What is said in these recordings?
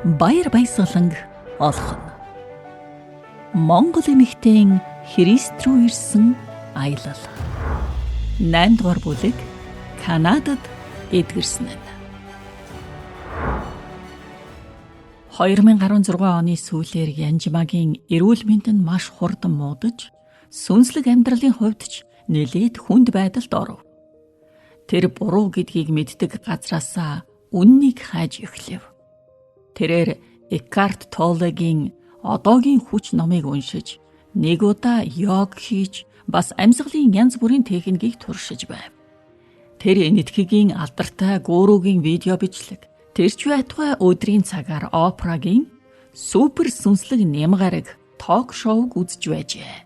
Баяр баясгаланг олхон. Монгол эмэгтэйн Христ рүү ирсэн аялал. 8 дугаар бүлэг Канадад эдгэрсэн нь. 2016 оны сүүлээр Янжмагийн эрүүл мэнд нь маш хурдан муудаж, сүнслэг амьдралын хувьд ч нэлээд хүнд байдалд оров. Тэр буруу гэдгийг мэддэг газраасаа үннийг хайж эхлэв. Тэрээр Эккарт Толлегийн одоогийн хүч номыг уншиж, нэг удаа йог хийж, бас амьсгалын янз бүрийн техникийг туршиж байв. Тэр энэтхэгийн алдартай гуруугийн видео бичлэг, тэрч байтугай өдрийн цагаар Опрагийн супер сүнслэг нямгараг ток шоуг үзэж байжээ.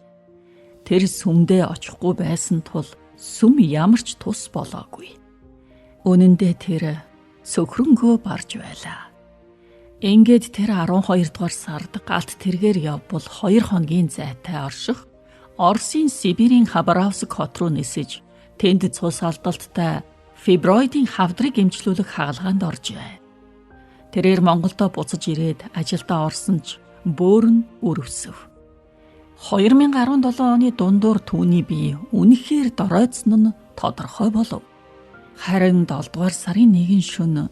Тэр сүмдээ очихгүй байсан тул сүм ямар ч тус болоогүй. Үнэндээ тэр сөхрөнгөө барж байлаа. Ингээд тэр 12 дугаар сард галт тэргээр явбал 2 хоногийн зайтай орших Оросын Сибирийн Хабаровск хот руу нисэж, тэнд цус алдалттай фиброидын хавдрыг эмчлүүлэх хагалгаанд оржээ. Тэрээр Монголдо буцаж ирээд ажилдаа орсон ч бөөр нь өрөвсөв. 2017 оны дундуур түүний бие үнэхээр дороодсон нь тодорхой болов. Харин 7 дугаар сарын 1 шөнө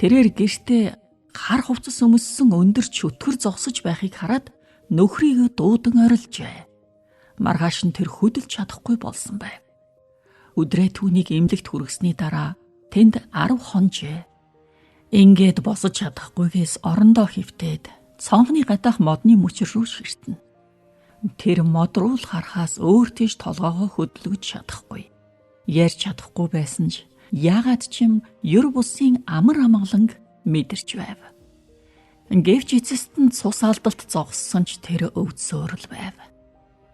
тэрээр гэртээ хар хувцас өмссөн өндөр чөтгөр зогсож байхыг хараад нөхрийгөө дуудан орилжээ. Маргааш нь тэр хөдөлж чадахгүй болсон байв. Өдрөө түүнийг эмнэлэгт хүргэсний дараа тэнд 10 хонжээ. Ингээд босож чадахгүйгээс орондоо хөвтөөд цонхны гадаах модны мөчр рүү ширтэнэ. Тэр мод руу л харахаас өөр тийш толгоогоо хөдлөж чадахгүй. Ярьж чадахгүй байсан ч яагаад ч юм ер бусын амар амгаланг мэдэрч байв. Гэвч эцэст нь цус алдалт зогссон ч тэр өвдсөөрл байв.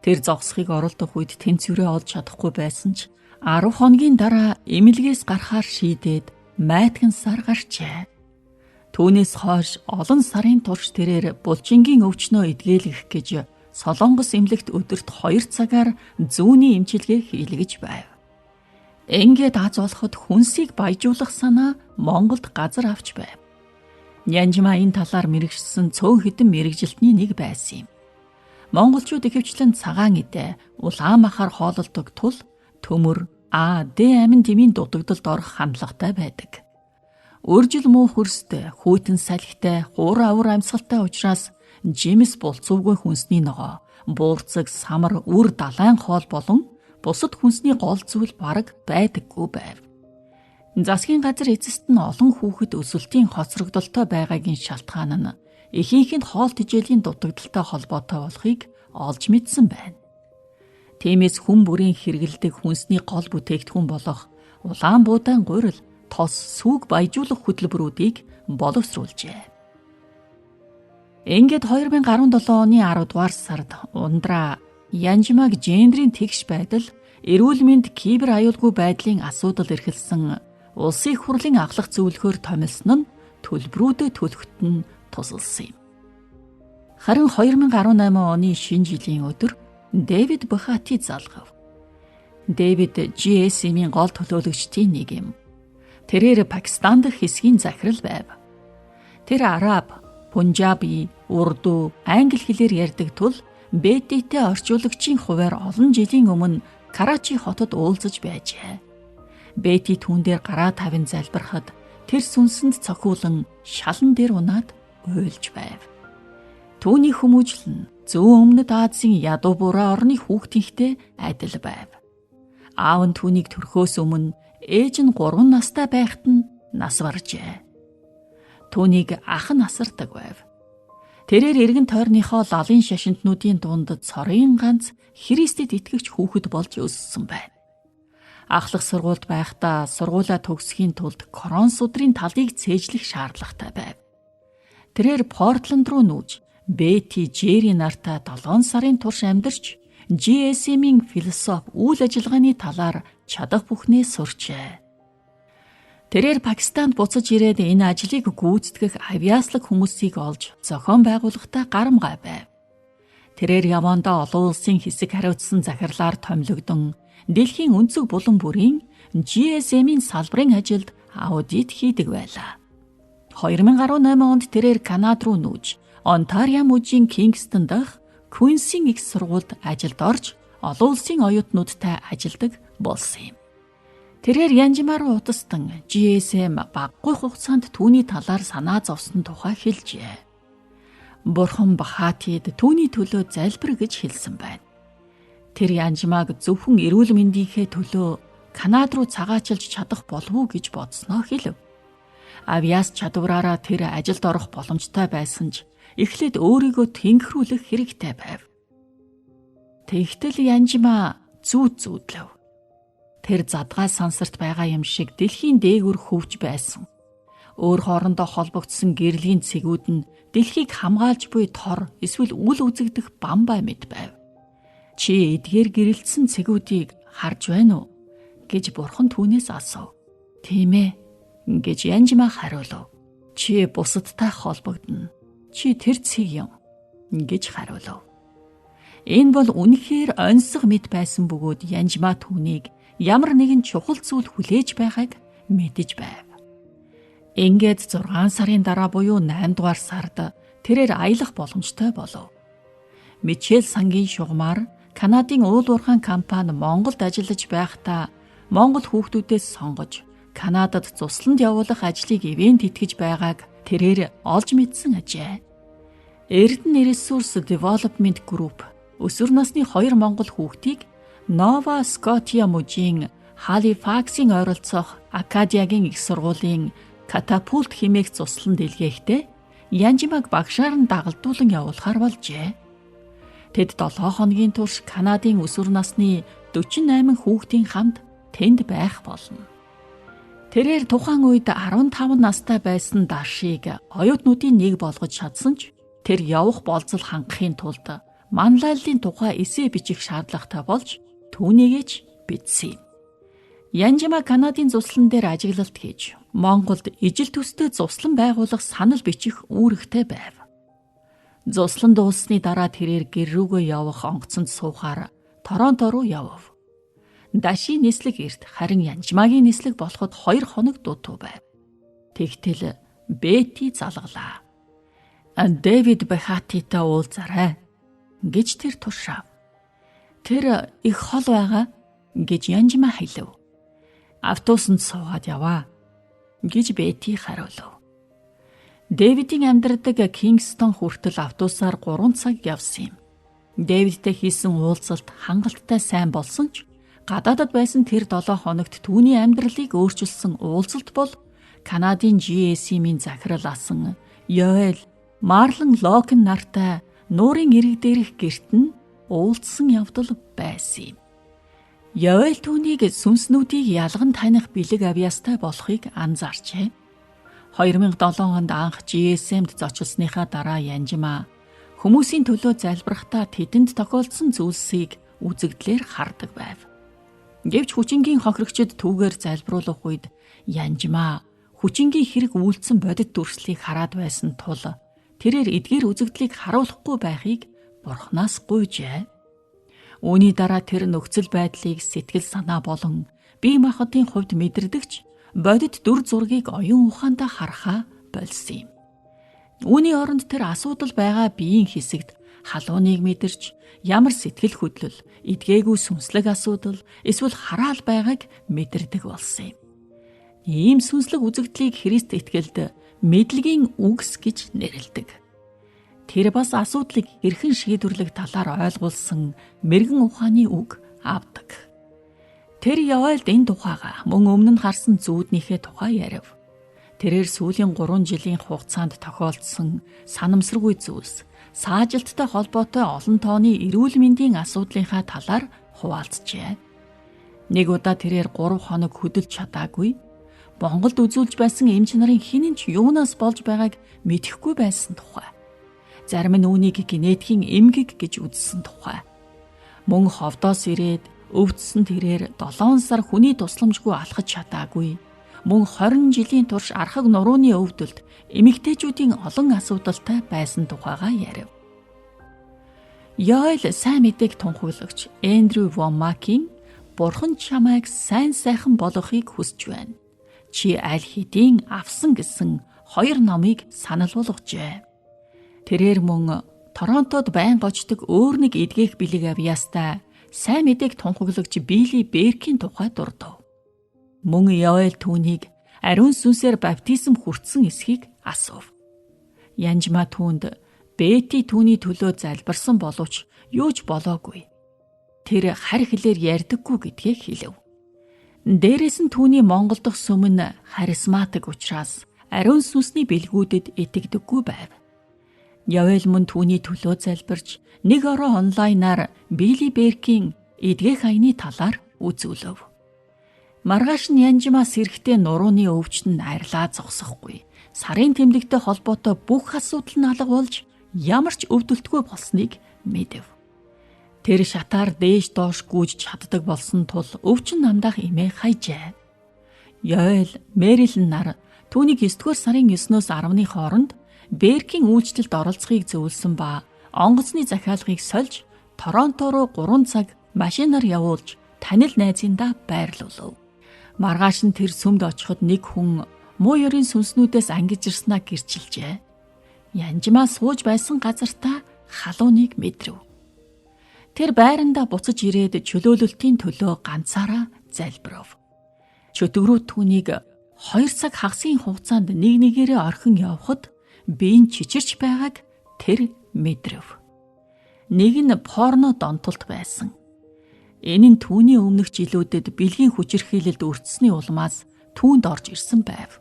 Тэр зогсохыг оролдох үед тэнцвэрээ олж чадахгүй байсан ч 10 хоногийн дараа эмнэлгээс гарахаар шийдээд майтгансаар гарчээ. Түүнээс хойш олон сарын турш тэрээр булчингийн өвчнөө эдгээлгэх гэж Солонгос эмнэлэгт өдөрт 2 цагаар зүүнний эмчилгээ хийлгэж байв. Ингээд аз олоход хүнсийг баяжуулах санаа Монголд газар авч байв. Янжма энэ талаар мэрэгчсэн цөөн хэдэн мэрэгжилтний нэг байсан юм. Монголчууд ихэвчлэн цагаан идэ, улаан махаар хоололдог тул төмөр А, Д амин дэмийн дутагдалд орох хандлагатай байдаг. Үржил муу хөрстэй, хүйтэн салхитай, хуур авар амьсгалтай учраас жимс булцуугүй хүнсний ногоо, буурцаг, самар, үр далайн хоол болон бусад хүнсний гол зүйл бараг байдаггүй байв. Засгийн газар эцэст нь олон хүүхэд өсөлтийн хоцрогдолтой байгаагийн шалтгаан нь ихийнх нь хоол тэжээлийн дутагдaltaй холбоотой болохыг олж мэдсэн байна. Тиймээс хүн бүрийн хэрэгэлдэг хүнсний гол бүтээгдэхүүн болох улаан буудаан гурил, тос, сүг баяжуулах хөтөлбөрүүдийг боловсруулжээ. Ингээд 2017 оны 10 дугаар сард ундраа Янжмаг гендрийн тэгш байдал, эрүүл мэнд кибер аюулгүй байдлын асуудал эрхэлсэн улсын их хурлын ахлах зөвлөхөөр томилсон нь төлбөрүүдэд төлөхөд нь тусалсан юм. Харин 2018 оны шинэ жилийн өдөр Дэвид Бахати залгав. Дэвид GSM-ийн гол төлөөлөгчдийн нэг юм. Тэрээр Пакистан дахь хэсгийн захирал байв. Тэр араб, пунжаби, урду, англи хэлээр ярьдаг тул БТ-тэй орчуулагчийн хуваар олон жилийн өмнө Карачи хотод уулзаж байжээ. БТ түүн дээр гараа тавин залбирахад тэр сүнсэнд цохиулан шалан дээр унаад уйлж байв. Түүний хүмүүжил нь зүүн өмнөд Азийн ядуу бураа орны хүүхдийнхтэй адил байв. Аав нь түүнийг төрхөөс өмнө ээж нь 3 настай байхад нь нас баржээ. Түүнийг ах нь асардаг байв. Тэрээр эргэн тойрныхоо лалын шашинтнуудын дунд цорын ганц Христэд итгэгч хүүхэд болж өссөн байна. Ахлах сургуульд байхдаа сургуулаа төгсөхийн тулд Коронс өдрийн талыг цээжлэх шаардлагатай байв. Тэрээр Портленд руу нүүж Бэти Жери нартай 7 сарын турш амьдарч GSM-ийн философи үйл ажиллагааны талаар чадах бүхнээ сурчээ. Тэрээр Пакистанд буцаж ирээд энэ ажлыг гүйцэтгэх авиаслаг хүмүүсийг олж зохион байгуулалтаа гарамгай байв. Тэрээр явандаа олон улсын хэсэг хариуцсан захирлаар томилогдсон дэлхийн өнцөг булан бүрийн GSM-ийн салбарын ажилд аудит хийдэг байлаа. 2018 онд тэрээр Канад руу нүүж, Онтарио мужийн Кингстон дахь Queen's-ийн их сургуульд ажилд орж, олон улсын оюутнуудтай ажилдаг болсон юм. Тэрээр Янжимаа руу утастан GSM баггүй хугацаанд түүний талаар санаа зовсон тухай хэлжээ. Бурхан Бахатид түүний төлөө залбир гэж хэлсэн байна. Тэр Янжимааг зөвхөн эрүүл мэндийнхээ төлөө Канад руу цагаачилж чадах болов уу гэж бодсноо хэлв. Авиас чадвараараа тэр ажилд орох боломжтой байсан ч эхлээд өөрийгөө тэнхрүүлэх хэрэгтэй байв. Тэгтэл Янжимаа зүүдлэв. Тэр задгай сансарт байгаа юм шиг дэлхийн дээгүр хөвж байсан. Өөр хоорондоо холбогдсон гэрлийн цэгүүд нь дэлхийг хамгаалж буй тор эсвэл үл үзэгдэх бамбай мэт байв. Чи эдгээр гэрэлтсэн цэгүүдийг харж байна уу? Гэж бурхан түүнээс асуув. Тийм ээ гэж Янжимаа хариулав. Чи бусадтай холбогдно. Чи тэр цэг юм гэж хариулав. Энэ бол үнэхээр онцгой мэд байсан бөгөөд Янжимаа түүнийг ямар нэгэн чухал зүйл хүлээж байгааг мэдэж байв. Ингээд 6 сарын дараа буюу 8 дугаар сард тэрээр аялах боломжтой болов. Мичэл сангийн шугамаар Канадын уул уурхайн компани Монголд ажиллаж байхдаа Монгол хүүхдүүдээс сонгож Канадад цусланд явуулах ажлыг ивент итгэж байгааг тэрээр олж мэдсэн ажээ. Эрдэнэ Resource Development Group өсвөр насны 2 монгол хүүхдийг Nova Scotia мужийн Halifax-ийн ойролцоох Акадиагийн их сургуулийн катапульт хэмээх цуслан дэлгээхдээ Янжимааг багшаар нь дагалдуулан явуулахар болжээ. Тэд 7 хоногийн турш Канадын өсвөр насны 48 хүүхдийн хамт тэнд байх болно. Тэрээр тухайн үед 15 настай байсан Дашиг оюутнуудын нэг болгож чадсан ч тэр явах болцол хангахын тулд манлайллын тухай эссе бичих шаардлагатай болж түүнийгээ ч бичсэн юм. Янжимаа Канадын цуслан дээр ажиглалт хийж Монголд ижил төстэй цуслан байгуулах санал бичих үүрэгтэй байв. Цуслан дууссаны дараа тэрээр гэр рүүгээ явах онгоцонд суухаар Торонто руу явв. Даши нислэг эрт харин Янжимаагийн нислэг болоход 2 хоног дутуу байв. Тэгтэл Бэти залгалаа. Дэвид Бахатитай уулзаарай гэж тэр тушаав. Тэр их хол байгаа гэж Янжимаа хэлв. Автобусанд суугаад яваа гэж Бэти хариулв. Дэвидийн амьдардаг Кингстон хүртэл автобусаар 3 цаг явсан юм. Дэвидтэй хийсэн уулзалт хангалттай сайн болсон ч гадаадад байсан тэр 7 хоногт түүний амьдралыг өөрчилсөн уулзалт бол Канадын GSM-ийн захирал асан Yoel Marlon Loken нартай нуурын ирэг дээрх гэрт нь уулзсан явдал байсан юм. Yoel түүнийг сүнснүүдийг ялган таних бэлэг авьяастай болохыг анзаарчээ. 2007 онд анх GSM-д зочилсныхаа дараа Янжимаа хүмүүсийн төлөө залбирахдаа тэдэнд тохиолдсон зүйлсийг үзэгдлээр хардаг байв. Гэвч хүчингийн хохирогчид түүгээр залбируулах үед Янжимаа хүчингийн хэрэг үйлдсэн бодит дүрслийг хараад байсан тул тэрээр эдгээр үзэгдлийг харуулахгүй байхыг Бурханаас гуйжээ. Үүний дараа тэр нөхцөл байдлыг сэтгэл санаа болон бие махбодын хувьд мэдэрдэгч бодит дүр зургийг оюун ухаандаа харахаа болсон юм. Үүний оронд тэр асуудал байгаа биеийн хэсэгт халууныг мэдэрч ямар сэтгэл хөдлөл, эдгээгүй сүнслэг асуудал эсвэл хараал байгааг мэдэрдэг болсон юм. Ийм сүнслэг үзэгдлийг Христ итгэлд мэдлэгийн үгс гэж нэрлэдэг. Тэр бас асуудлыг хэрхэн шийдвэрлэх талаар ойлгуулсан мэрэгэн ухааны үг авдаг. Тэр Yoelд энэ тухайга мөн өмнө нь харсан зүүднийхээ тухай ярив. Тэрээр сүүлийн 3 жилийн хугацаанд тохиолдсон санамсаргүй зүйлс, саажилттай холбоотой олон тооны эрүүл мэндийн асуудлынхаа талаар хуваалцжээ. Нэг удаа тэрээр 3 хоног хөдөлж чадаагүй, Монголд үзүүлж байсан эмч нарын хинэн ч юунаас болж байгааг мэдэхгүй байсан тухай. Зарим нь үүнийг генетикийн эмгэг гэж үзсэн тухай. Мөн ховдоос ирээд өвдсөн тэрээр 7 сар хүний тусламжгүй алхаж чадаагүй. Мөн 20 жилийн турш архаг нурууны өвдөлт эмэгтэйчүүдийн олон асуудалтай байсан тухайга ярив. Yoel сайн мэдээг тунхаглагч Эндрю Вомакийн Бурхан чамайг сайн сайхан болгохыг хүсэж байна. Чи аль хэдийн авсан гэсэн 2 номыг санал болгожээ. Тэрээр мөн Торонтод байнга очдог өөр нэг эдгээх бэлэг авьяастай сайн мэдээг тунхаглагч Билли Беркийн тухай дурдав. Мөн Йоэл түүнийг ариун сүнсээр баптизм хүртсэн эсхийг асуув. Янжма түүнд Бэти түүний төлөө залбирсан боловч юу ч болоогүй. Тэр харь хэлээр ярьдаггүй гэдгээ хэлв. Дээрээс нь түүний Монгол дахь сүмэн харизматик учраас ариун сүнсний бэлгүүдэд итгэдэггүй байв. Йоэл мөн түүний төлөө залбирч нэг ороо онлайнаар Билли Беркийн эдгээх аяны талаар үзүүлв. Маргааш нь Янжмаас эрэхтэй нурууны өвчтөнд арилаа зогсохгүй. Сарын тэмдэгтэй холбоотой бүх асуудал нь алга болж ямар ч өвдөлтгүй болсныг мэдэв. Тэр шатаар дээш доош гүйж чаддаг болсон тул өвчин намдах эмээ хайжээ. Йоэл, Мэрилэн нар түүнийг 9-р сарын 9-өөс 10-ны хооронд Беркийн үйлчлэлд оролцохыг зөвлөсөн ба онгоцны захиалгыг сольж Торонто руу 3 цаг машинаар явуулж танил найзындаа байрлуулв. Маргааш нь тэр сүмд очиход нэг хүн муу ёрийн сүнснүүдээс ангиж ирснаа гэрчилжээ. Янжмаа сууж байсан газартаа халууныг мэдрэв. Тэр байрандаа буцаж ирээд чөлөөлөлтийн төлөө ганцаараа залбирав. Чөтгөрүүд түүнийг 2 цаг хагасын хугацаанд нэг нэгээрээ орхин явхад биеийн чичирч байгааг тэр мэдрэв. Нэг нь порно донтолт байсан. Энэ нь түүний өмнөх жилүүдэд бэлгийн хүчирхийлэлд өртсөний улмаас түүнд орж ирсэн байв.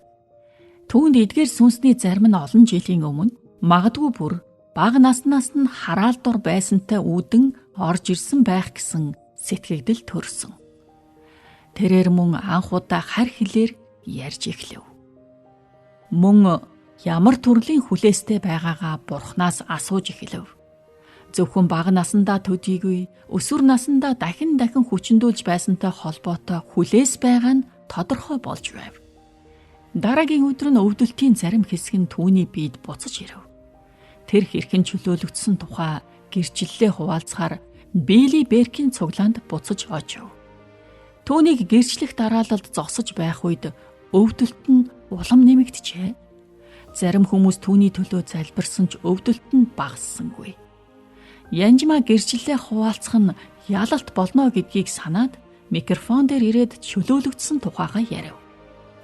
Түүнд эдгээр сүнсний зарим нь олон жилийн өмнө магадгүй бүр бага наснаас нь хараалдур байсантай үүдэн орж ирсэн байх гэсэн сэтгэгдэл төрсөн. Тэрээр мөн анх удаа харь хэлээр ярьж эхлэв. Мөн ямар төрлийн хүлээстэй байгаагаа Бурханаас асууж эхлэв. Зөвхөн бага насандаа төдийгүй өсвөр насандаа дахин хүчндүүлж байсантай холбоотой хүлээс байгаа нь тодорхой болж байв. Дараагийн өдөр нь өвдөлтийн зарим хэсэг нь түүний биед буцаж ирэв. Тэр хэрхэн чөлөөлөгдсөн тухай гэрчлэлээ хуваалцахаар Билли Беркийн цуглаанд буцаж очив. Түүнийг гэрчлэх дараалалд зогсож байх үед өвдөлт нь улам нэмэгдэжээ. Зарим хүмүүс түүний төлөө залбирсан ч өвдөлт нь багассангүй. Янжма гэрчлэлээ хуваалцах нь ялалт болно гэдгийг санаад микрофон дээр ирээд чөлөөлөгдсөн тухайгаа ярив.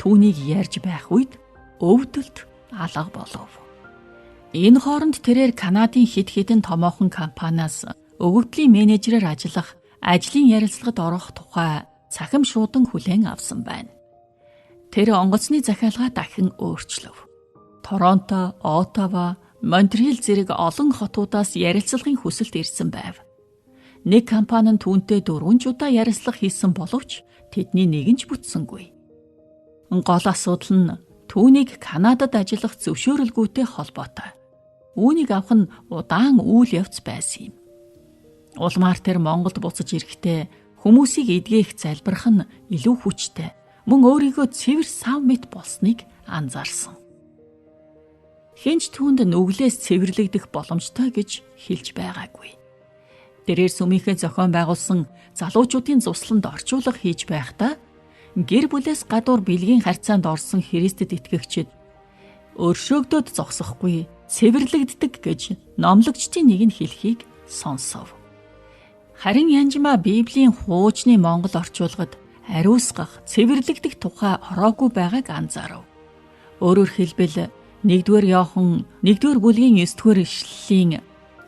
Түүнийг ярьж байх үед өвдөлт алга болов. Энэ хооронд тэрээр Канадын хэд хэдэн томоохон компаниас өгөгдлийн менежерээр ажиллах, ажлын ярилцлагад орох тухай цахим шуудан хүлээн авсан байна. Тэр онгоцны захиалгаа дахин өөрчлөв. Торонто, Оттава, Монтреал зэрэг олон хотуудаас ярилцлагын хүсэлт ирсэн байв. Нэг компани нь түүнтэй 4 удаа ярилцлага хийсэн боловч тэдний нэг нь ч бүтсэнгүй. Гол асуудал нь түүнийг Канадад ажиллах зөвшөөрөлгүйтэй холбоотой. Үүнийг авах нь удаан үйл явц байсан юм. Улмаар тэр Монголд буцаж ирэхдээ хүмүүсийг эдгээх залбирах нь илүү хүчтэй, мөн өөрийгөө цэвэр сав мэт болсныг анзаарсан. Хинч түүнд нүглээс цэвэрлэгдэх боломжтой гэж хэлж байгаагүй. Тэрээр сүмийнхээ зохион байгуулсан залуучуудын цусланд орчуулга хийж байхдаа гэр бүлээс гадуур бэлгийн харьцаанд орсон Христэд итгэгчид өршөөгдөд зогсохгүй цэвэрлэгддэг гэж номлогчдын нэг нь хэлхийг сонсов. Харин Янжма Библийн хуучны монгол орчуулгад ариусгах, цэвэрлэгдэх тухай ороогүй байгааг анзаарав. Өөрөөр хэлбэл 1-р Иохан 1-р бүлгийн 9-р ишлэлийн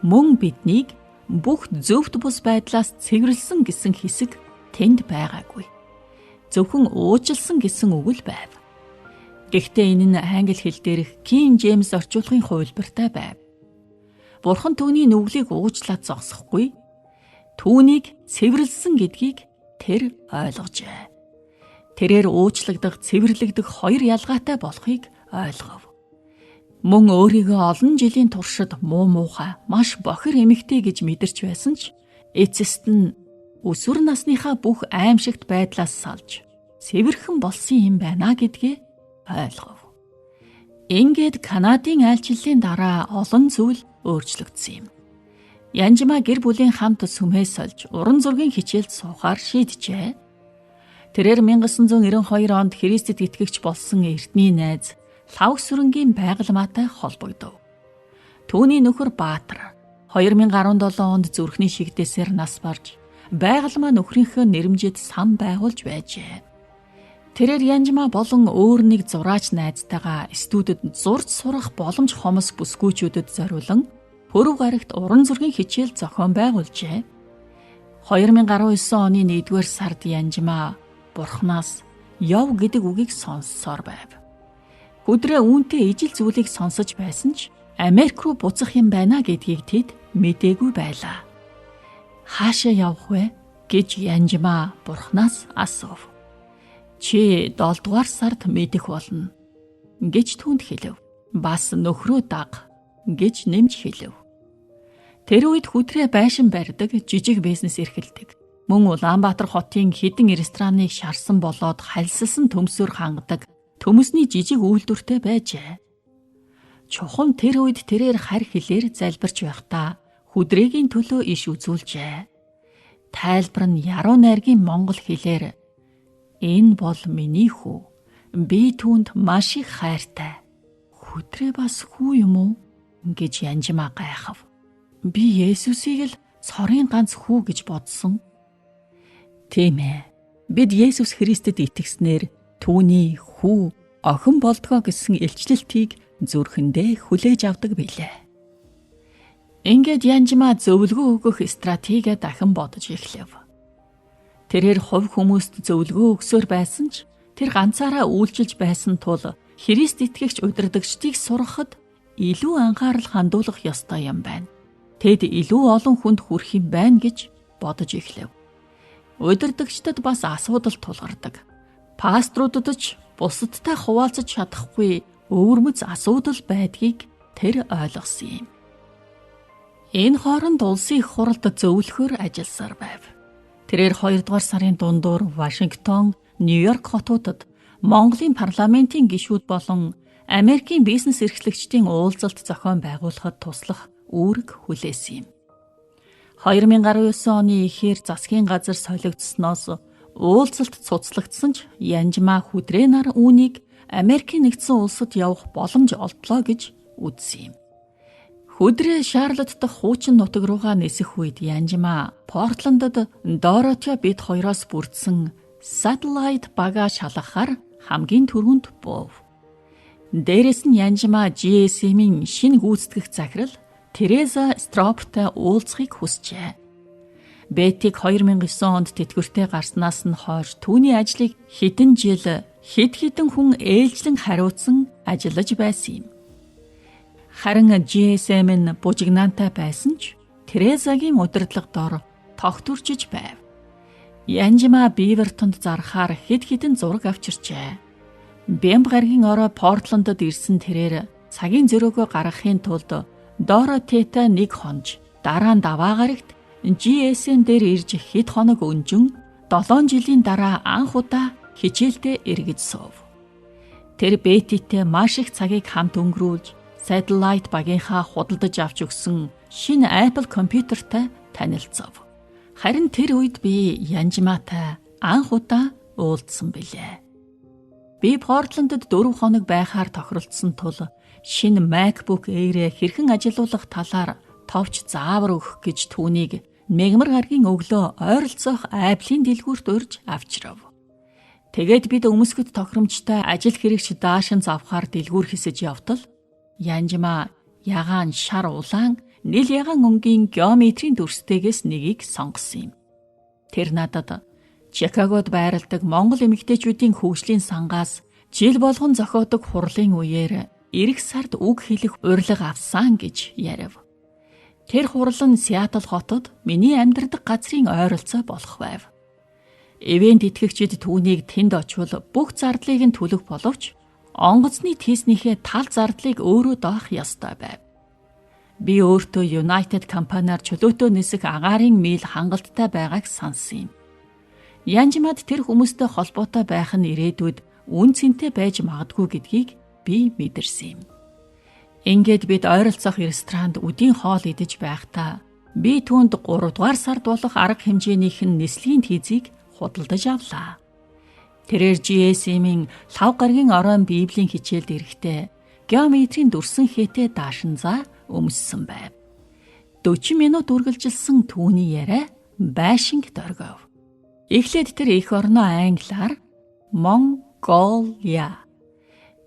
мөн биднийг бүх зөвхт бус байдлаас цэвэрлсэн гэсэн хэсэг тэнд байгаагүй. Зөвхөн уужилсан гэсэн үг л байв. Гэхдээ энэ нь англи хэл дээрх King James орчуулгын хувилбартай байв. Бурхан түүний нүглийг уучлаад зогсохгүй, түүнийг цэвэрлсэн гэдгийг тэр ойлгожээ. Тэрээр уучлагдах, цэвэрлэгдэх 2 ялгаатай болохыг ойлгов. Мөн өөрийгөө олон жилийн туршид муухай, маш бохир эмэгтэй гэж мэдэрч байсан ч эцэст нь өсвөр насныхаа бүх аимшигт байдлаас салж цэвэрхэн болсон юм байна гэдгээ ойлгов. Ингээд Канадын айлчлалын дараа олон зүйл өөрчлөгдсөн юм. Янжма гэр бүлийн хамт сүмээс сольж уран зургийн хичээлд суухаар шийджээ. Тэрээр 1992 онд Христэд итгэгч болсон эртний найз лавх сүрэнгийн байгалмаатай холбогдов. Түүний нөхөр Баатар 2017 онд зүрхний шигдээсээр нас барж байгалмаа нөхрийнхөө нэрэмжид сан байгуулж байжээ. Тэрээр Янжмаа болон өөр нэг зураач найзтайгаа студид зурж сурах боломж хомос бүсгүйчүүдэд зориулан Пүрэв гарагт уран зургийн хичээл зохион байгуулжээ. 2019 оны 1-р сард Янжмаа Бурханаас яв гэдэг үгийг сонссоор байв. Өдрөө үүнтэй ижил зүйлийг сонсож байсан ч Америк руу буцах юм байна гэдгийг тэд мэдээгүй байлаа. Хаашаа явах вэ гэж Янжмаа Бурханаас асуув. Чи 7-р сард мэдэх болно гэж түүнд хэлв. Бас нөхрөө даг гэж нэмж хэлв. Тэр үед хүтрээ байшин барьдаг жижиг бизнес эрхэлдэг. Мөн Улаанбаатар хотын хэдэн рестораныг шарсан болоод хальсалсан төмсөөр хангадаг төмөсний жижиг үйлдвэртэй байжээ. Чухам тэр үед тэрээр харь хэлээр залбирч байхдаа хүдрээгийн төлөө иш үзүүлжээ. Тайлбар нь яруу найргийн монгол хэлээр энэ бол миний хүү. Би түүнд маш их хайртай. Хүдрээ бас хүү юм уу? Гэж Янжмаа гайхав. Би Есүсийг л цорын ганц хүү гэж бодсон. Тийм ээ. Бид Есүс Христэд итгэснээр түүний хүү охин болдгоо гэсэн илчлэлтийг зүрхэндээ хүлээж авдаг билээ. Ингээд Янжмаа зөвлөгөө өгөх стратеги дахин бодож эхлэв. Тэрээр хувь хүмүүст зөвлөгөө өгсөөр байсан ч тэр ганцаараа үйлчилж байсан тул Христ итгэгч удирдагчдыг сургахад илүү анхаарал хандуулах ёстой юм байна. Тэд илүү олон хүнд хүрэх юм байна гэж бодож эхлэв. Удирдагчдад бас асуудал тулгардаг. Паструудад ч бусадтай хуваалцаж чадахгүй өвөрмөц асуудал байдгийг тэр ойлгосон юм. Энэ хооронд улсын их хуралд зөвлөхөр ажилласаар байв. Тэрээр 2-р сарын дундуур Вашингтон, Нью-Йорк хотуудад Монголын парламентын гишүүд болон Америкийн бизнес эрхлэгчдийн уулзалт зохион байгуулахад туслах үүрэг хүлээсэн юм. 2019 оны эхээр засгийн газар солигдсноос уулзалт цуцлагдсан ч Янжмаа хүдрээ нар үүнийг Америкийн нэгдсэн улсад явах боломж олдлоо гэж үзсэн юм. Хүдрээ Шарлотт дахь хуучин нутаг руугаа нисэх үед Янжмаа Портландд Доротио бит хоёроос бүрдсэн Satellite багаа шалгахаар хамгийн түрүүнд буув. Дээрээс нь Янжмаа GSM-ийн шинэ гүйцэтгэх захирал Тереза Строптой уулзахыг хүсжээ. Бетиг 2009 онд тэтгэвртэй гарснаас нь хойш түүний ажлыг хэдэн жил хэд хүн ээлжлэн хариуцсан ажиллаж байсан юм. Харин GSM нь бужигнаантай байсан ч Терезагийн удирдлага дор тогтворчж байв. Янжмаа Бивертонд зархаар хэдэн зураг авчирчээ. Бямб гаргийн орой Портландд ирсэн тэрээр цагийн зөрөөгөө гаргахын тулд Доротетай нэг хонж дараа нь даваа гарагт GSM дээр ирж хэд хоног өнжин 7 жилийн дараа анх удаа хичээлдээ эргэж суув. Тэр Бетитэй маш их цагийг хамт өнгөрүүлж Satellite багийнхаа худалдаж авч өгсөн шинэ Apple компьютертай танилцав. Харин тэр үед би Янжмаатай анх удаа уулзсан билээ. Би Портландд 4 хоног байхаар тохиролцсон тул шинэ MacBook Air хэрхэн ажилуулах талаар товч заавар өгөх гэж түүнийг мегмар гаргийн өглөө ойролцоох Apple-ийн дэлгүүрт урьж авчирав. Тэгээд бид өмсгөд тохиромжтой ажил хэрэгч даашин завхаар дэлгүүр хэсэж явтал Янжмаа ягаан шар улаан нэл ягаан өнгийн геометрийн дүрстэйгээс нэгийг сонгосон юм. Тэр надад Чикагод байрладаг монгол эмэгтэйчүүдийн хөгжлийн сангаас жил болгон зохиодог хурлын үеэр эх сард үг хэлэх урилга авсан гэж ярив. Тэр хурал нь Сиэтл хотод миний амьдардаг газрын ойролцоо болох байв. Ивент итгэгчид түүнийг тэнд очвол бүх зардлыг нь төлөх боловч онгоцны тийснийхээ тал зардлыг өөрөө доох ёстой байв. Би өөртөө United компаниар чөлөөтөө нисэх агаарын мил хангалттай байгааг сансан юм. Янжмаад тэр хүмүүстэй холбоотой байх нь ирээдүйд үн цэнтэй байж магадгүй гэдгийг би мэдэрсэн юм. Ингээд бид ойролцоох ресторанд үдийн хоол идэж байхдаа би түүнд 3 дугаар сард болох арга хэмжээнийх нь нислэгийн тийзийг худалдаж авлаа. Тэрээр GSM-ийн лав гарагийн оройн Библийн хичээлд ирэхдээ геометрийн дүрсэн хээтэй даашинзаа өмссөн байв. 40 минут үргэлжилсэн түүний яриа байшинг дөргөв. Эхлээд тэр эх орноо англиар Монголия,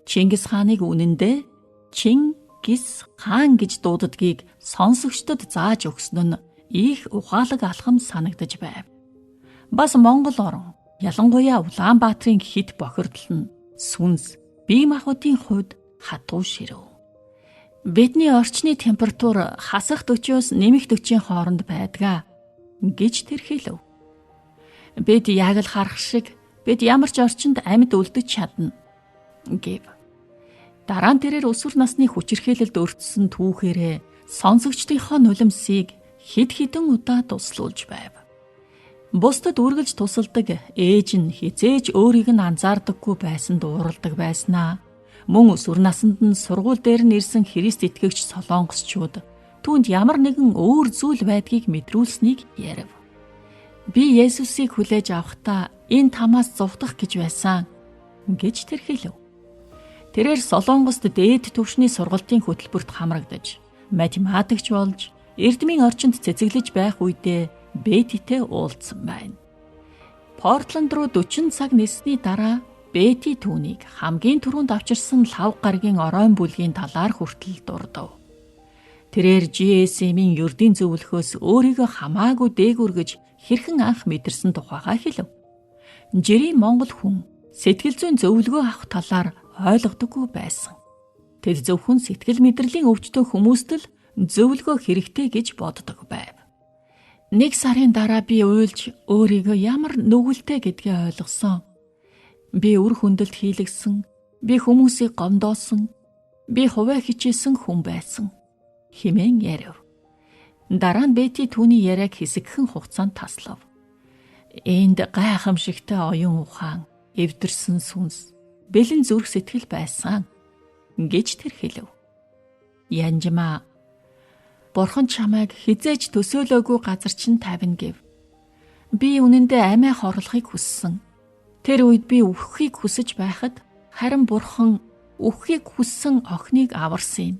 Чингис хааныг үнэндээ Чингис хаан гэж дууддгийг сонсогчдод зааж өгсөн нь их ухаалаг алхам санагдаж байв. Бас Монгол орн, ялангуяа Улаанбаатарын хэд бохирдол нь сүнс, бие махбодын хувьд хатуу ширв. Бидний орчны температур хасах 40-оос нэмэх 40-ийн хооронд байдаг гэж тэр хэлв. Бид яг л харах шиг бид ямар ч орчинд амьд үлдэж чадна гэв. Дараа нь тэрээр өсвөр насны хүчирхээлэлд өртсөн түүхээрээ сонсогчдынхоо нулимсыг хэд хэдэн удаа туслуулж байв. Бусдад үргэлж тусалдаг ээж нь хизээж өөрийг нь анзаардаггүй байсан дууралдаг байснаа. Мөн өсвөр наснд нь сургууль дээр нь ирсэн Христ итгэгч солонгосчууд түүнд ямар нэгэн өөр зүйл байдгийг мэдрүүлснийг ярив. Би Есүсийг хүлээж авахдаа энэ тамаас зугдах гэж байсан гэж тэр хэлв. Тэрээр Солонгост дээд түвшний сургалтын хөтөлбөрт хамрагдаж, математикч болж, эрдмийн орчинд цэцэглэж байх үедээ Бетитэй уулзсан байна. Портланд руу 40 цаг ниссний дараа Бети түүнийг хамгийн түрүүнд авчирсан лав гарагийн оройн бүлгийн талаар хүртэл дурдав. Тэрээр GSM-ийн ердийн зөвлөхөөс өөрийгөө хамаагүй дээгүр гэж хэрхэн анх мэдэрсэн тухайгаа хэлв. Жирийн монгол хүн сэтгэл зүйн зөвлөгөө авах талаар ойлгодоггүй байсан. Тэд зөвхөн сэтгэл мэдрэлийн өвчтөн хүмүүст л зөвлөгөө хэрэгтэй гэж боддог байв. 1 сарын дараа би уйлж өөрийгөө ямар нүгэлтэй гэдгээ ойлгосон. Би үр хүндэлт хийлгсэн, би хүмүүсийг гомдоосон, би хувиа хичээсэн хүн байсан хэмээн ярив. Дараа нь Бети түүний яриаг хэсэгхэн хугацаанд таслав. Энд гайхамшигтай оюун ухаан, эвдэрсэн сүнс, бэлэн зүрх сэтгэл байсан гэж тэр хэлв. Янжмаа, Бурхан чамайг хизээж төсөөлөөгүй газар чинь тавина гэв. Би үнэндээ амиа хорлохыг хүссэн. Тэр үед би үхэхийг хүсэж байхад харин Бурхан үхэхийг хүссэн охиныг аварсан юм.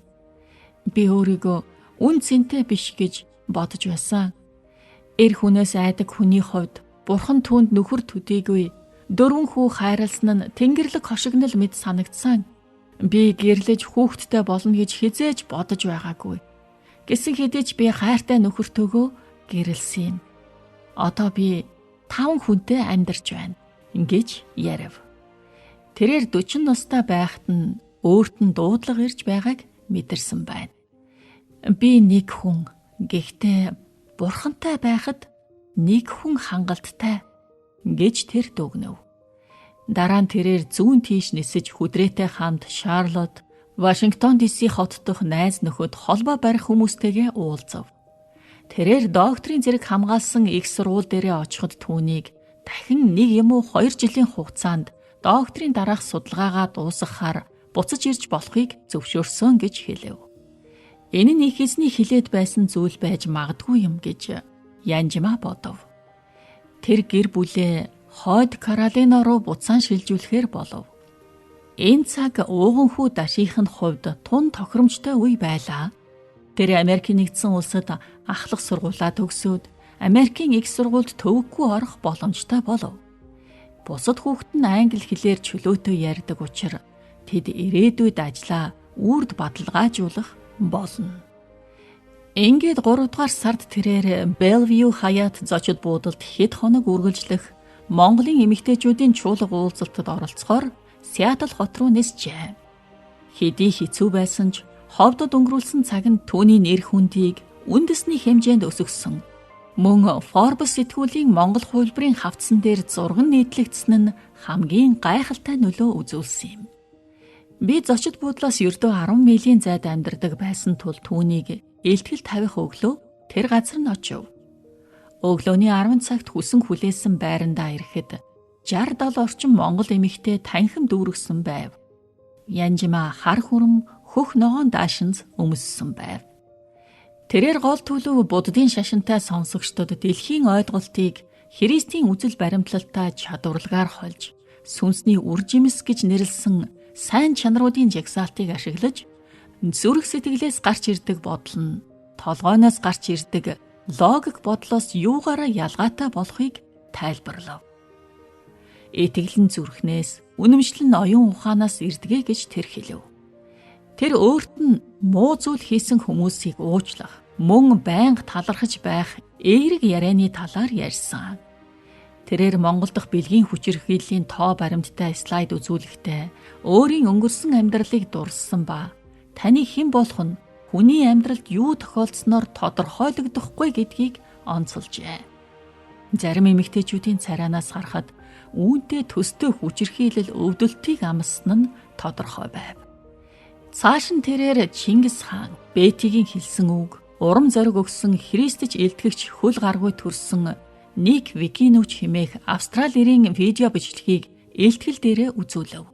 Би өөрийгөө үн цэнтэй биш гэж бодож байсан. Эр хүнээс айдаг хүний хувьд Бурхан түүнд нөхөр төдийгүй 4 хүү хайрлсан нь тэнгэрлэг хошигнол мэд санагдсан. Би гэрлэж хүүхэдтэй болно гэж хизээж бодож байгаагүй. Гэсэн хэдий ч би хайртай нөхөртөөгөө гэрэлсэн юм. Одоо би 5 хүнтэй амьдарч байна гэж ярив. Тэрээр 40 настай байхад нь өөрт нь дуудлага ирж байгааг мэдэрсэн байна. Би нэг хүн, гэхдээ Бурхантай байхад нэг хүн хангалттай гэж тэр дүгнэв. Дараа нь тэрээр зүүн тийш нисэж хүдрээтэй хамт Шарлотт, Вашингтон DC хот дох найз нөхөд холбоо барих хүмүүстэйгээ уулзав. Тэрээр докторийн зэрэг хамгаалсан их сургууль дээрээ очиход түүнийг дахин 1 юм уу 2 жилийн хугацаанд докторийн дараах судалгаагаа дуусгахаар буцаж ирж болохыг зөвшөөрсөн гэж хэлэв. Энэ нь их эзний хилээд байсан зүйл байж магадгүй юм гэж Янжмаа бодов. Тэр гэр бүлээ хойд Каролина руу буцаан шилжүүлэхээр болов. Энэ цаг ууган хүү дашийнхын хувьд тун тохиромжтой үе байлаа. Тэр Америкийн нэгдсэн улсад ахлах сургуулаа төгсөөд Америкийн их сургуульд төвөггүй орох боломжтой болов. Бусад хүүхэд нь англи хэлээр чөлөөтэй ярьдаг учраас тэд ирээдүйд ажлаа үрд баталгаажуулах болно. Ингээд 3 дугаар сард тэрээр Bellevue Hyatt зочид буудалд хэд хоног үргэлжлэх Монголын эмэгтэйчүүдийн чуулга уулзалтад оролцохоор Сиэтл хот руу нисжээ. Хэдий хэцүү байсан ч ховдод өнгөрүүлсэн цаг нь түүний нэр хүндийг үндэсний хэмжээнд өсгсөн. Мөн Forbes сэтгүүлийн Монгол хувилбарын хавцсан дээр зурган нийтлэгдсэн нь хамгийн гайхалтай нөлөө үзүүлсэн юм. Би зочид буудлаас ердөө 10 милийн зайд амьдардаг байсан тул түүнийг илтгэл тавих өглөө тэр газар нь очив. Өглөөний 10 цагт хүсэн хүлээсэн байрандаа ирэхэд 60-70 орчим монгол эмэгтэй танхим дүүргэсэн байв. Янжмаа хар хүрэм хөх ногоон даашинз өмссөн байв. Тэрээр гол төлөв буддын шашинтай сонсогчдод дэлхийн ойлголтыг Христийн үзэл баримтлалтай чадварлагаар хольж сүнсний үржимс гэж нэрлсэн сайн чанаруудын жагсаалтыг ашиглаж зүрх сэтгэлээс гарч ирдэг бодол нь толгойноос гарч ирдэг логик бодлоос юугаараа ялгаатай болохыг тайлбарлав. Итгэл нь зүрхнээс, үнэмшил нь оюун ухаанаас ирдэгэ гэж тэр хэлв. Тэр өөрт нь муу зүйл хийсэн хүмүүсийг уучлах, мөн байнга талархаж байх эерэг ярианы талаар ярьсан. Тэрээр Монгол дахь бэлгийн хүчирхийллийн тоо баримттай слайд үзүүлэхдээ өөрийн өнгөрсөн амьдралыг дурссан ба таны хэн болох нь хүний амьдралд юу тохиолдсноор тодорхойлогдохгүй гэдгийг онцолжээ. Зарим эмэгтэйчүүдийн царайнаас харахад үүнтэй төстэй хүчирхийлэл өвдөлтийг амссан нь тодорхой байв. Цааш нь тэрээр Чингис хаан, Бэтигийн хэлсэн үг, урам зориг өгсөн Христч илтгэгч хөл гаргүй төрсөн Ник Викинуч хэмээх Австрали ирийн видео бичлэгийг илтгэл дээрээ үзүүлв.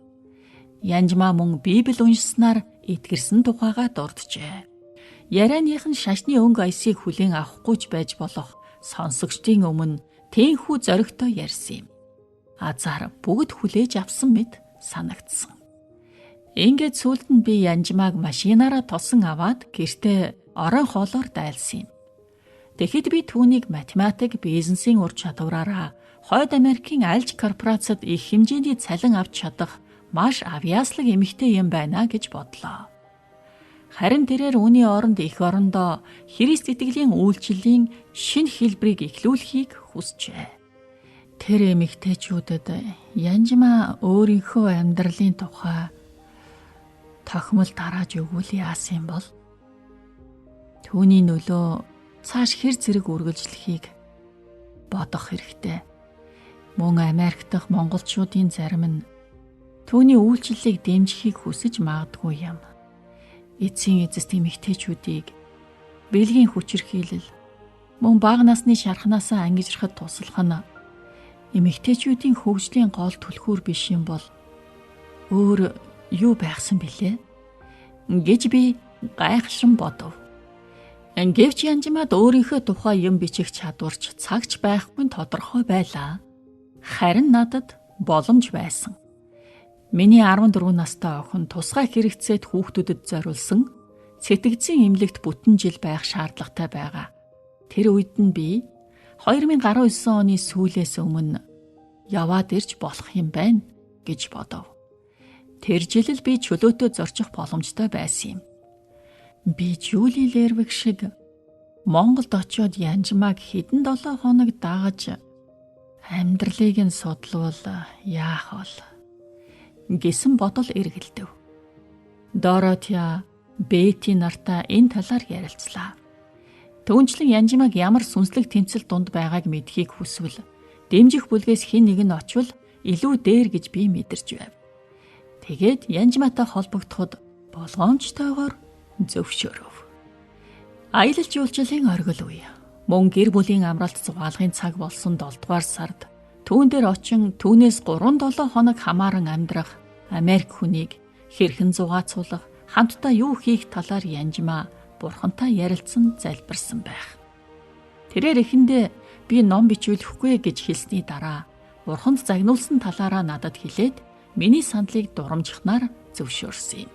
Янжмаа мөн Библийг уншсанаар итгэрсэн тухайгаа дурджээ. Ярианых нь шашны өнгө аясыг хүлээн авахгүйч байж болох сонсогчдын өмнө тээнхүү зоригтой ярьсан юм. Азар бүгд хүлээж авсан мэт санагдсан. Ингээд сүүлд нь би Янжмааг машинаараа тосон аваад гэртээ орон хоолоор дайлсан юм. Тэгэхэд би түүнийг математик, бизнесийн ур чадвараараа Хойд Америкийн альж корпорацид их хэмжээний цалин авч чадах маш авьяаслаг эмэгтэй юм байна гэж бодлоо. Харин тэрээр үүний оронд эх орондоо Христ итгэлийн үйлчлэлийн шинэ хэлбэрийг эхлүүлэхийг хүсжээ. Тэр эмэгтэйчүүдэд Янжмаа өөрийнхөө амьдралын тухай тохимол тарааж өгвөл яасан бол түүний нөлөө цааш хэр зэрэг үргэлжлэхийг бодох хэрэгтэй. Мөн Америк дахь монголчуудын зарим нь түүний үйлчлэлийг дэмжихийг хүсэж магадгүй юм. Эцсийн эцэст эмэгтэйчүүдийг бэлгийн хүчирхийлэл мөн бага насны шархнаасаа ангижрахад туслах нь эмэгтэйчүүдийн хөгжлийн гол түлхүүр биш юм бол өөр юу байхсан бilé гэж би гайхшин бодов. Гэвч Янжмаад өөрийнхөө тухай юм бичих чадварч цагч байхгүй тодорхой байлаа. Харин надад боломж байсан. Миний 14 настай охин тусгай хэрэгцээт хүүхдүүдэд зориулсан сэтгэгдсэн эмнэлэгт бүтэн жил байх шаардлагатай байгаа. Тэр үед нь би 2019 оны сүүлээс өмнө яваад ирж болох юм байна гэж бодов. Тэр жил л би чөлөөтөө зорчих боломжтой байсан юм. Би Жули Лервиг шиг Монголд очиод Янжмааг хэдэн 7 хоног дагаж амьдралыг нь судлавал яах вэ гэсэн бодол эргэлдэв. Доротиа, Бэти нартай энэ талаар ярилцлаа. Түүнчлэн Янжмааг ямар сүнслэг тэмцэл дунд байгааг мэдхийг хүсвэл дэмжих бүлгээс хэн нэг нь очвол илүү дээр гэж би мэдэрч байв. Тэгээд Янжмаатай холбогдоход болгоомжтойгоор зөвшөөрөв. Аялал жуулчлалын оргил үе. Мөн гэр бүлийн амралт зугаалгын цаг болсон 7 дугаар сард түүн дээр очин түүнээс 3-7 хоног хамааран амьдрах Америк хүнийг хэрхэн зугаацуулах, хамтдаа юу хийх талаар Янжмаа бурхантай ярилцсан залбирсан байх. Тэрээр эхэндээ би ном бичүүлэхгүй гэж хэлсний дараа бурханд загнуулсан талаараа надад хэлээд миний сандлыг дурамжихнаар зөвшөөрсөн юм.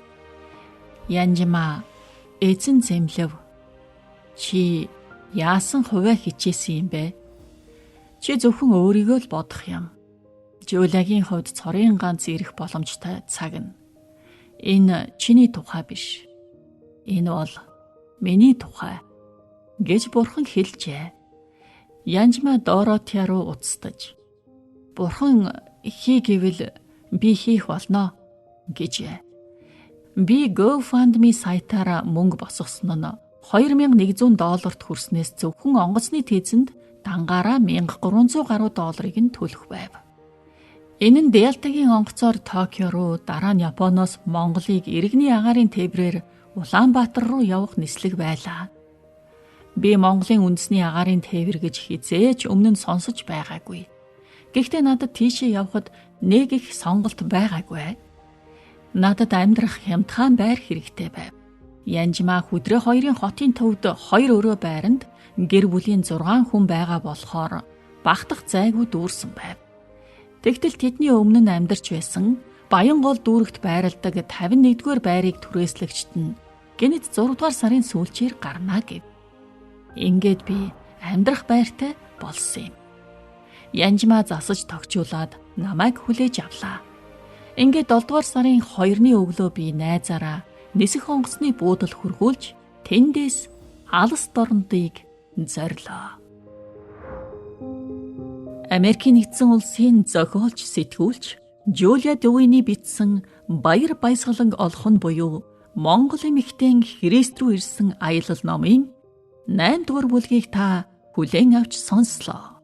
Янжмаа эзэн зэмлэв. Чи яасан хувиа хичээсэн юм бэ? Чи зөвхөн өөрийгөө л бодох юм. Жулагийн хувьд цорын ганц ирэх боломжтой цаг нь. Энэ чиний тухай биш. Энэ бол миний тухай гэж бурхан хэлжээ. Янжмаа Доротиа руу уцтаж бурхан хий гэвэл би хийх болно гэжээ. Би GoFundMe сайтаараа мөнгө босгосон нь $2100 хүрснээс зөвхөн онгоцны тээзэнд дангаараа $1300 гаруй нь төлөх байв. Энэ нь Делтагийн онгоцоор Токио руу, дараа нь Японоос Монголыг иргэний агаарын тээврээр Улаанбаатар руу явах нислэг байлаа. Би Монголын үндэсний агаарын тээвэр гэж хизээж өмнө нь сонсож байгаагүй. Гэхдээ надад тийшээ явхад нэг их сонголт байгаагүй. Надад амьдрах хямдхан байр хэрэгтэй байв. Янжмаа хүдрээ хоёрын хотын төвд 2 өрөө байранд гэр бүлийн 6 хүн байгаа болохоор багтах зайгүй дүүрсэн байв. Тэгтэл тэдний өмнө нь амьдарч байсан Баянгол дүүрэгт байрладаг 51-р байрыг түрээслэгчд нь гэнэт 6-р сарын сүүлчээр гарна гэв. Ингээд би амьдрах байртай болсон юм. Янжмаа засаж тогтжуулаад намайг хүлээж авлаа. Ингээд 7-р сарын 2-ны өглөө би найзаараа нисэх онгоцны буудал хөргүүлж тэндээс алс дорнодыг зорилоо. Америкийн нэгдсэн улсын зохиолч сэтгүүлч Жулия Дювиний бичсэн Баяр баясгалан олхон буюу Монгол эмэгтэйн Христ рүү ирсэн аялал номын 8 дугаар бүлгийг та хүлээн авч сонслоо.